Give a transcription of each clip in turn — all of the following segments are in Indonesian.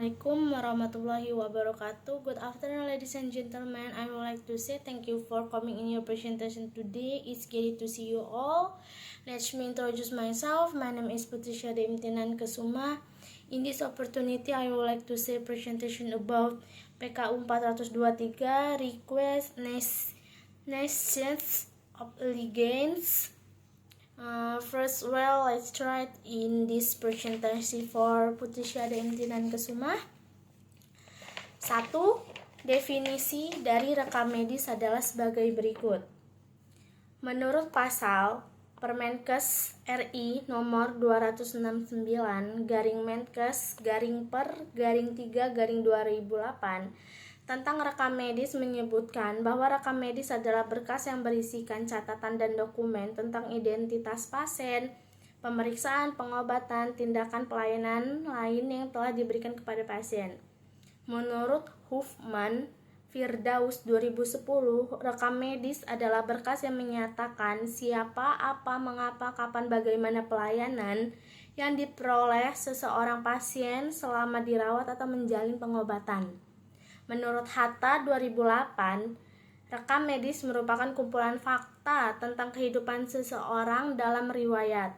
Assalamualaikum warahmatullahi wabarakatuh. Good afternoon, ladies and gentlemen. I would like to say thank you for coming in your presentation today. It's great to see you all. Let me introduce myself. My name is Putri Syahda Imtinan Kesuma. In this opportunity, I would like to say presentation about PKU 423 request nations of ligands. First, let's try in this presentation for Putri Syahda Imtinan Kesuma. 1. Definisi dari rekam medis adalah sebagai berikut. Menurut pasal Permenkes RI nomor 269 Menkes /3/2008 tentang rekam medis menyebutkan bahwa rekam medis adalah berkas yang berisikan catatan dan dokumen tentang identitas pasien, pemeriksaan, pengobatan, tindakan pelayanan lain yang telah diberikan kepada pasien. Menurut Huffman Firdaus 2010, rekam medis adalah berkas yang menyatakan siapa, apa, mengapa, kapan, bagaimana pelayanan yang diperoleh seseorang pasien selama dirawat atau menjalin pengobatan. Menurut Hatta 2008, rekam medis merupakan kumpulan fakta tentang kehidupan seseorang dalam riwayat.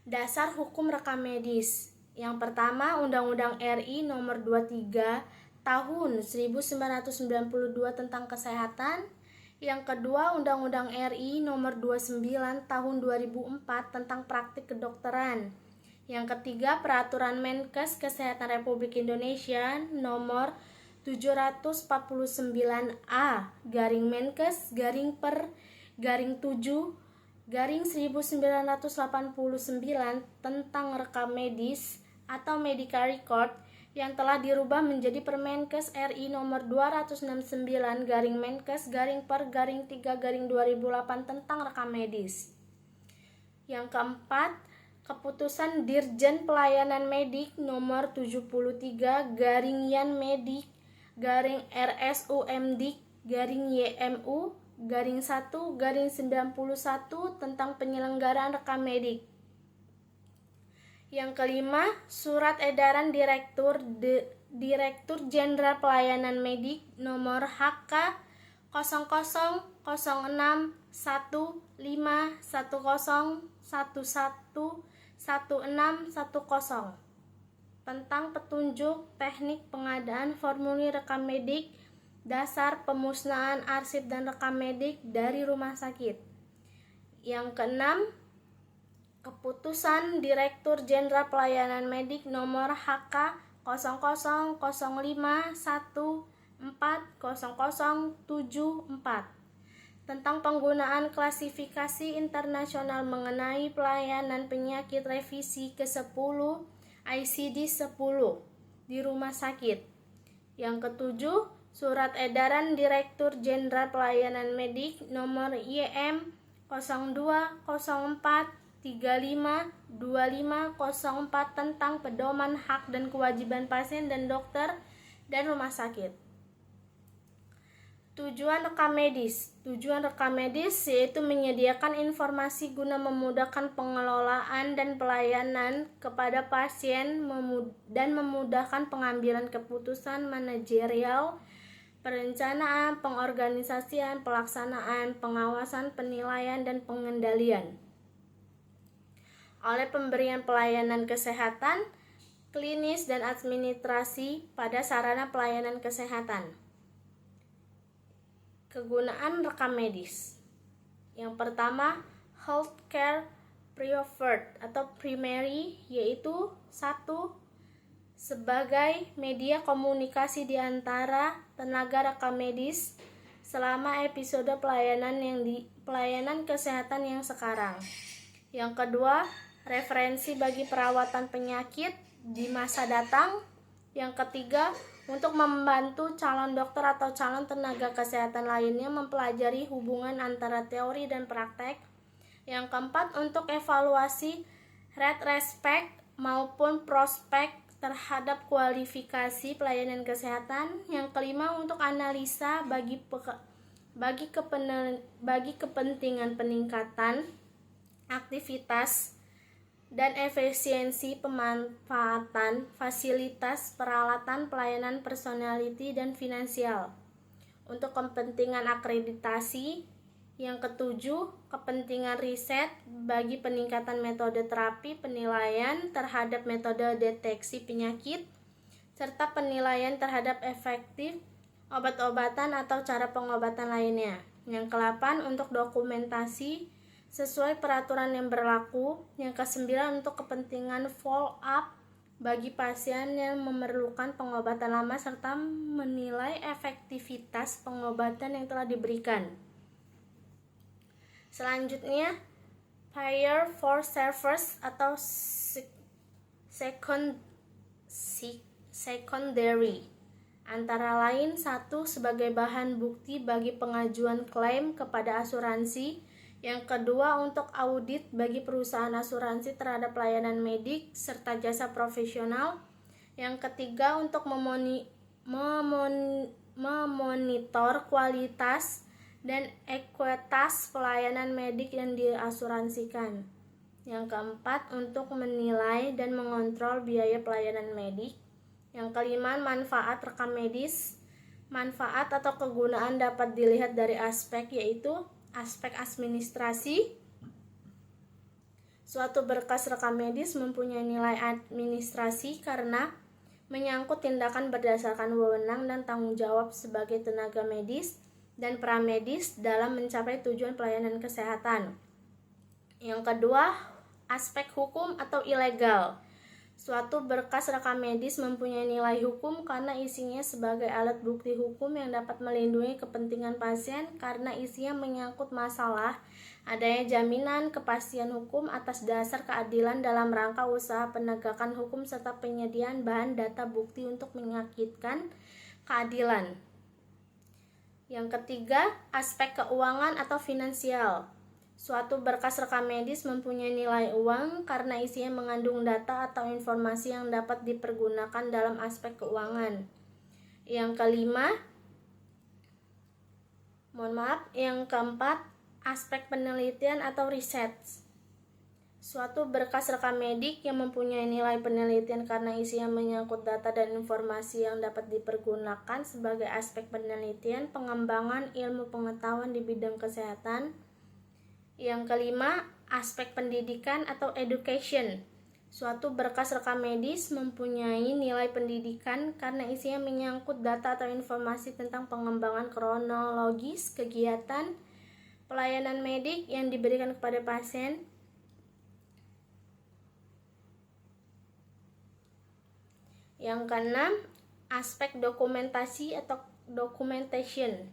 Dasar hukum rekam medis. Yang pertama, Undang-Undang RI nomor 23 tahun 1992 tentang kesehatan. Yang kedua, Undang-Undang RI nomor 29 tahun 2004 tentang praktik kedokteran. Yang ketiga, Peraturan Menkes Kesehatan Republik Indonesia nomor 749A Menkes /7/1989 tentang rekam medis atau medical record yang telah dirubah menjadi Permenkes RI nomor 269 Menkes /3/2008 tentang rekam medis. Yang keempat, Keputusan Dirjen Pelayanan Medik nomor 73 Yanmedik RSUMdik YMU 1/91 tentang penyelenggaraan rekam medik. Yang kelima, Surat Edaran Direktur Jenderal Pelayanan Medik nomor HK 00061510111610 tentang petunjuk teknik pengadaan formulir rekam medik, dasar pemusnahan arsip dan rekam medik dari rumah sakit. Yang keenam, Keputusan Direktur Jenderal Pelayanan Medik nomor HK 0051400774 tentang penggunaan klasifikasi internasional mengenai pelayanan penyakit revisi ke-10 ICD-10 di rumah sakit. Yang ketujuh, Surat Edaran Direktur Jenderal Pelayanan Medik nomor YM 0204352504 tentang pedoman hak dan kewajiban pasien dan dokter dan rumah sakit. Tujuan rekam medis. Tujuan rekam medis yaitu menyediakan informasi guna memudahkan pengelolaan dan pelayanan kepada pasien dan memudahkan pengambilan keputusan manajerial, perencanaan, pengorganisasian, pelaksanaan, pengawasan, penilaian, dan pengendalian oleh pemberian pelayanan kesehatan, klinis, dan administrasi pada sarana pelayanan kesehatan. Kegunaan rekam medis. Yang pertama, healthcare preferred atau primary, yaitu 1. Sebagai media komunikasi di antara tenaga rekam medis selama episode pelayanan kesehatan yang sekarang. Yang kedua, referensi bagi perawatan penyakit di masa datang. Yang ketiga, untuk membantu calon dokter atau calon tenaga kesehatan lainnya mempelajari hubungan antara teori dan praktek. Yang keempat, untuk evaluasi retrospek maupun prospek terhadap kualifikasi pelayanan kesehatan. Yang kelima, untuk analisa bagi kepentingan peningkatan aktivitas dan efisiensi pemanfaatan fasilitas, peralatan, pelayanan, personality, dan finansial. Untuk kepentingan akreditasi, yang ketujuh, kepentingan riset bagi peningkatan metode terapi, penilaian terhadap metode deteksi penyakit, serta penilaian terhadap efektif obat-obatan atau cara pengobatan lainnya. Yang ke-8, untuk dokumentasi sesuai peraturan yang berlaku. Yang ke-9, untuk kepentingan follow up bagi pasien yang memerlukan pengobatan lama serta menilai efektivitas pengobatan yang telah diberikan. Selanjutnya, payer for service atau secondary, antara lain: 1. Sebagai bahan bukti bagi pengajuan klaim kepada asuransi. Yang kedua, untuk audit bagi perusahaan asuransi terhadap pelayanan medik serta jasa profesional. Yang ketiga, untuk memonitor kualitas dan ekuitas pelayanan medik yang diasuransikan. Yang keempat, untuk menilai dan mengontrol biaya pelayanan medik. Yang kelima, manfaat rekam medis. Manfaat atau kegunaan dapat dilihat dari aspek, yaitu aspek administrasi. Suatu berkas rekam medis mempunyai nilai administrasi karena menyangkut tindakan berdasarkan wewenang dan tanggung jawab sebagai tenaga medis dan pramedis dalam mencapai tujuan pelayanan kesehatan. Yang kedua, aspek hukum atau ilegal. Suatu berkas rekam medis mempunyai nilai hukum karena isinya sebagai alat bukti hukum yang dapat melindungi kepentingan pasien karena isinya menyangkut masalah adanya jaminan kepastian hukum atas dasar keadilan dalam rangka usaha penegakan hukum serta penyediaan bahan data bukti untuk menyakitkan keadilan. Yang ketiga, aspek keuangan atau finansial. Suatu berkas rekam medis mempunyai nilai uang karena isinya mengandung data atau informasi yang dapat dipergunakan dalam aspek keuangan. Yang keempat, aspek penelitian atau riset. Suatu berkas rekam medik yang mempunyai nilai penelitian karena isinya menyangkut data dan informasi yang dapat dipergunakan sebagai aspek penelitian pengembangan ilmu pengetahuan di bidang kesehatan. Yang kelima, aspek pendidikan atau education. Suatu berkas rekam medis mempunyai nilai pendidikan karena isinya menyangkut data atau informasi tentang pengembangan kronologis kegiatan pelayanan medik yang diberikan kepada pasien. Yang keenam, aspek dokumentasi atau documentation.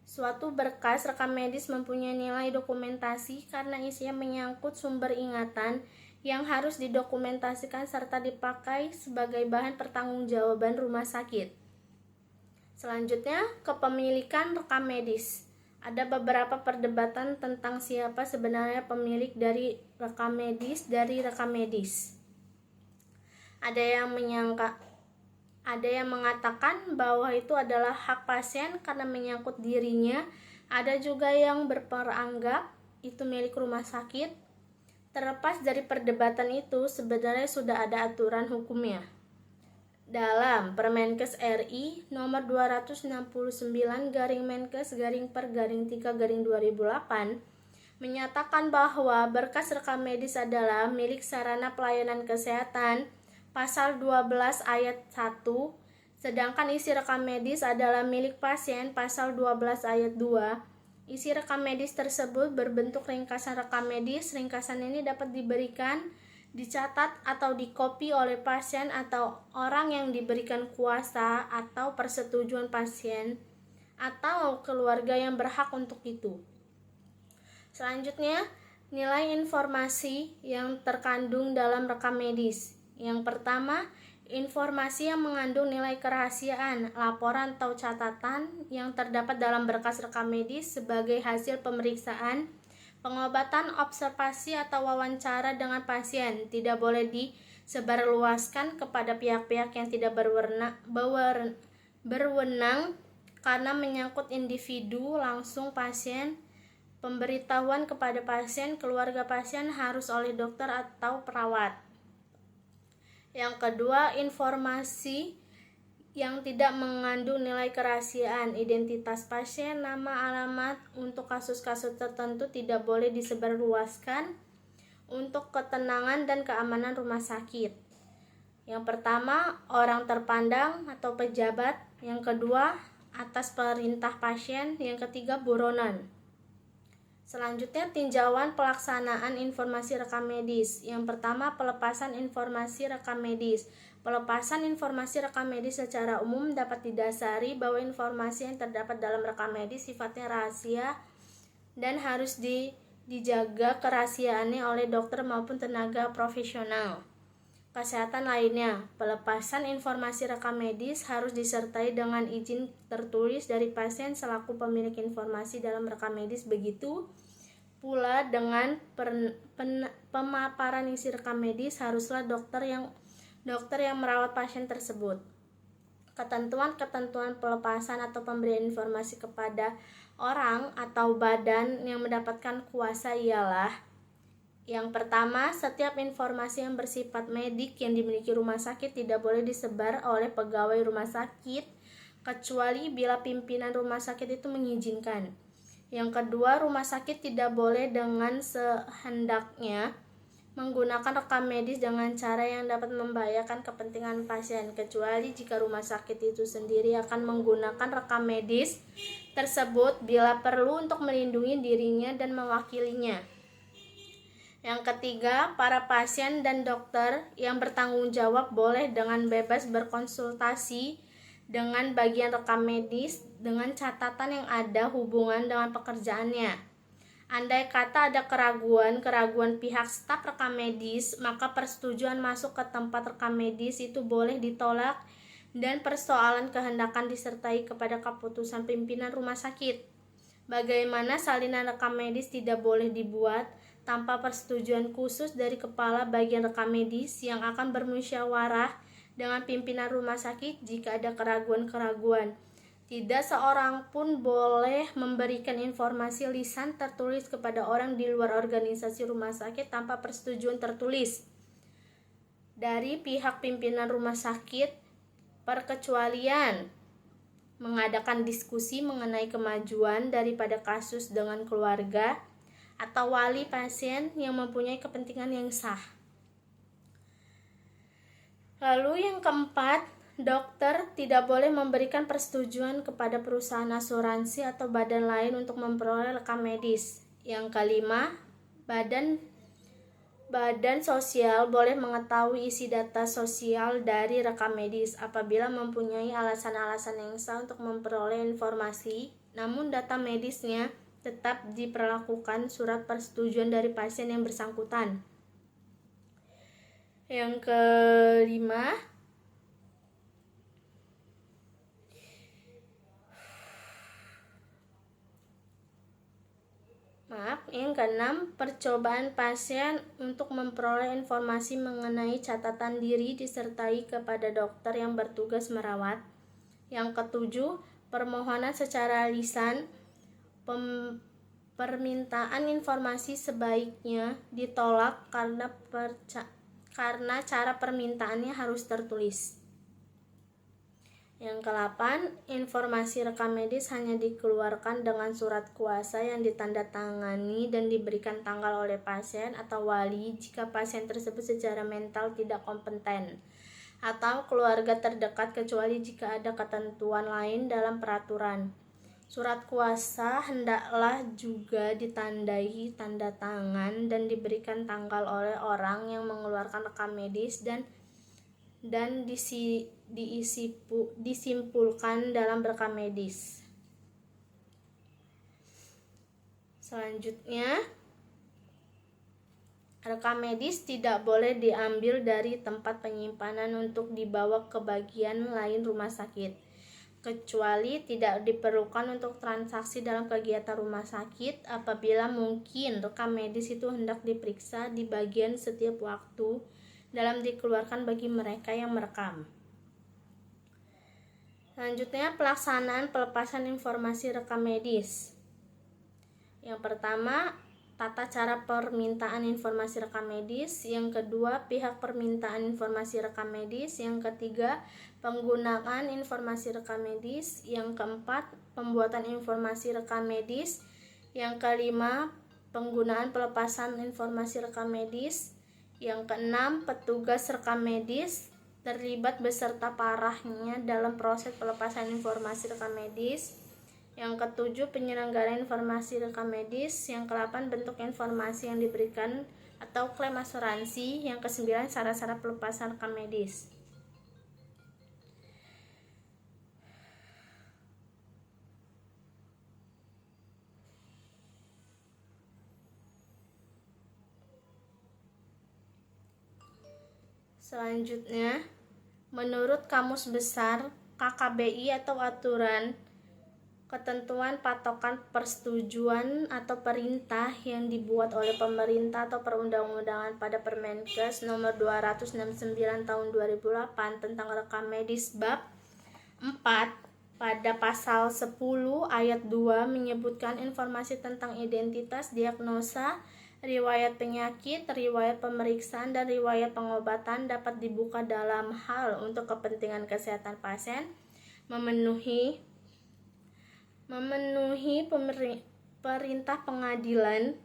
Suatu berkas rekam medis mempunyai nilai dokumentasi karena isinya menyangkut sumber ingatan yang harus didokumentasikan serta dipakai sebagai bahan pertanggungjawaban rumah sakit. Selanjutnya, kepemilikan rekam medis. Ada beberapa perdebatan tentang siapa sebenarnya pemilik dari rekam medis. Ada yang mengatakan bahwa itu adalah hak pasien karena menyangkut dirinya. Ada juga yang berperanggap itu milik rumah sakit. Terlepas dari perdebatan itu, sebenarnya sudah ada aturan hukumnya. Dalam Permenkes RI nomor 269/Menkes/per/3/2008 menyatakan bahwa berkas rekam medis adalah milik sarana pelayanan kesehatan pasal 12 ayat 1, sedangkan isi rekam medis adalah milik pasien pasal 12 ayat 2. Isi rekam medis tersebut berbentuk ringkasan rekam medis. Ringkasan ini dapat diberikan, dicatat atau dikopi oleh pasien atau orang yang diberikan kuasa atau persetujuan pasien atau keluarga yang berhak untuk itu. Selanjutnya, nilai informasi yang terkandung dalam rekam medis. Yang pertama, informasi yang mengandung nilai kerahasiaan, laporan atau catatan yang terdapat dalam berkas rekam medis sebagai hasil pemeriksaan, pengobatan, observasi atau wawancara dengan pasien tidak boleh disebarluaskan kepada pihak-pihak yang tidak berwenang karena menyangkut individu langsung pasien, Pemberitahuan kepada pasien, keluarga pasien harus oleh dokter atau perawat. Yang kedua, informasi yang tidak mengandung nilai kerahasiaan. Identitas pasien, nama, alamat untuk kasus-kasus tertentu tidak boleh disebarluaskan untuk ketenangan dan keamanan rumah sakit. Yang pertama, orang terpandang atau pejabat. Yang kedua, atas perintah pasien. Yang ketiga, buronan. Selanjutnya, tinjauan pelaksanaan informasi rekam medis. Yang pertama, pelepasan informasi rekam medis. Pelepasan informasi rekam medis secara umum dapat didasari bahwa informasi yang terdapat dalam rekam medis sifatnya rahasia dan harus dijaga kerahasiaannya oleh dokter maupun tenaga profesional kesehatan lainnya. Pelepasan informasi rekam medis harus disertai dengan izin tertulis dari pasien selaku pemilik informasi dalam rekam medis. Begitu pula dengan pemaparan isi rekam medis haruslah dokter yang merawat pasien tersebut. Ketentuan-ketentuan pelepasan atau pemberian informasi kepada orang atau badan yang mendapatkan kuasa ialah: yang pertama, setiap informasi yang bersifat medik yang dimiliki rumah sakit tidak boleh disebar oleh pegawai rumah sakit kecuali bila pimpinan rumah sakit itu mengizinkan. Yang kedua, rumah sakit tidak boleh dengan sehendaknya menggunakan rekam medis dengan cara yang dapat membahayakan kepentingan pasien, kecuali jika rumah sakit itu sendiri akan menggunakan rekam medis tersebut bila perlu untuk melindungi dirinya dan mewakilinya. Yang ketiga, para pasien dan dokter yang bertanggung jawab boleh dengan bebas berkonsultasi dengan bagian rekam medis dengan catatan yang ada hubungan dengan pekerjaannya. Andai kata ada keraguan pihak staf rekam medis, maka persetujuan masuk ke tempat rekam medis itu boleh ditolak dan persoalan kehendakan disertai kepada keputusan pimpinan rumah sakit. Bagaimana salinan rekam medis tidak boleh dibuat tanpa persetujuan khusus dari kepala bagian rekam medis yang akan bermusyawarah dengan pimpinan rumah sakit jika ada keraguan-keraguan. Tidak seorang pun boleh memberikan informasi lisan tertulis kepada orang di luar organisasi rumah sakit tanpa persetujuan tertulis dari pihak pimpinan rumah sakit. Perkecualian mengadakan diskusi mengenai kemajuan daripada kasus dengan keluarga atau wali pasien yang mempunyai kepentingan yang sah. Lalu yang keempat, dokter tidak boleh memberikan persetujuan kepada perusahaan asuransi atau badan lain untuk memperoleh rekam medis. Yang kelima, badan sosial boleh mengetahui isi data sosial dari rekam medis apabila mempunyai alasan-alasan yang sah untuk memperoleh informasi, namun data medisnya tetap diperlakukan surat persetujuan dari pasien yang bersangkutan. Yang kelima, yang keenam, percobaan pasien untuk memperoleh informasi mengenai catatan diri disertai kepada dokter yang bertugas merawat. Yang ketujuh, permohonan secara lisan. Permintaan informasi sebaiknya ditolak karena cara permintaannya harus tertulis. Yang ke-8, informasi rekam medis hanya dikeluarkan dengan surat kuasa yang ditandatangani dan diberikan tanggal oleh pasien atau wali jika pasien tersebut secara mental tidak kompeten atau keluarga terdekat, kecuali jika ada ketentuan lain dalam peraturan. Surat kuasa hendaklah juga ditandai tanda tangan dan diberikan tanggal oleh orang yang mengeluarkan rekam medis dan disimpulkan dalam rekam medis. Selanjutnya, rekam medis tidak boleh diambil dari tempat penyimpanan untuk dibawa ke bagian lain rumah sakit, kecuali tidak diperlukan untuk transaksi dalam kegiatan rumah sakit. Apabila mungkin, rekam medis itu hendak diperiksa di bagian setiap waktu dalam dikeluarkan bagi mereka yang merekam. Selanjutnya, pelaksanaan pelepasan informasi rekam medis. Yang pertama, tata cara permintaan informasi rekam medis. Yang kedua, pihak permintaan informasi rekam medis. Yang ketiga, penggunaan informasi rekam medis. Yang keempat, pembuatan informasi rekam medis. Yang kelima, penggunaan pelepasan informasi rekam medis. Yang keenam, petugas rekam medis terlibat beserta parahnya dalam proses pelepasan informasi rekam medis. Yang ketujuh, penyelenggaraan informasi rekam medis. Yang kedelapan, bentuk informasi yang diberikan atau klaim asuransi. Yang kesembilan, syarat-syarat pelepasan rekam medis. Selanjutnya, menurut Kamus Besar KKBI atau aturan ketentuan patokan persetujuan atau perintah yang dibuat oleh pemerintah atau perundang-undangan pada Permenkes nomor 269 tahun 2008 tentang rekam medis bab 4 pada pasal 10 ayat 2 menyebutkan informasi tentang identitas, diagnosa, riwayat penyakit, riwayat pemeriksaan, dan riwayat pengobatan dapat dibuka dalam hal untuk kepentingan kesehatan pasien memenuhi perintah pengadilan,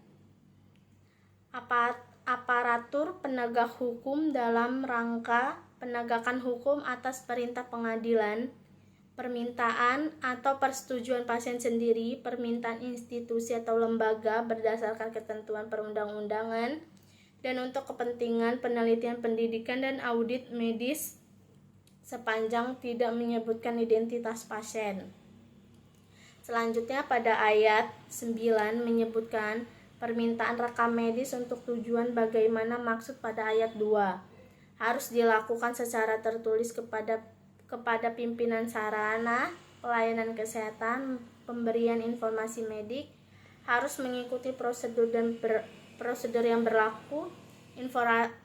aparatur penegak hukum dalam rangka penegakan hukum atas perintah pengadilan, permintaan atau persetujuan pasien sendiri, permintaan institusi atau lembaga berdasarkan ketentuan perundang-undangan, dan untuk kepentingan penelitian pendidikan dan audit medis sepanjang tidak menyebutkan identitas pasien. Selanjutnya pada ayat 9 menyebutkan permintaan rekam medis untuk tujuan bagaimana maksud pada ayat 2 harus dilakukan secara tertulis kepada pimpinan sarana pelayanan kesehatan, pemberian informasi medik harus mengikuti prosedur yang berlaku.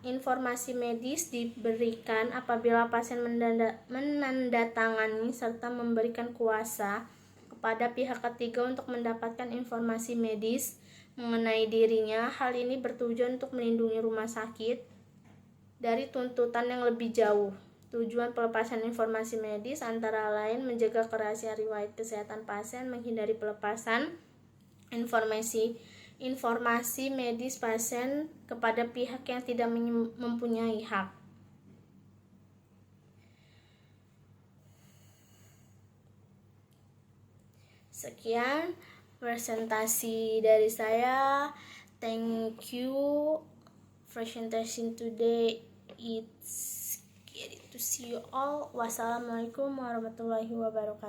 Informasi medis diberikan apabila pasien menandatangani serta memberikan kuasa kepada pihak ketiga untuk mendapatkan informasi medis mengenai dirinya. Hal ini bertujuan untuk melindungi rumah sakit dari tuntutan yang lebih jauh. Tujuan pelepasan informasi medis antara lain menjaga kerahasiaan riwayat kesehatan pasien, menghindari pelepasan informasi medis pasien kepada pihak yang tidak mempunyai hak. Sekian presentasi dari saya. Thank you. Presentation today. It's good to see you all. Wassalamualaikum warahmatullahi wabarakatuh.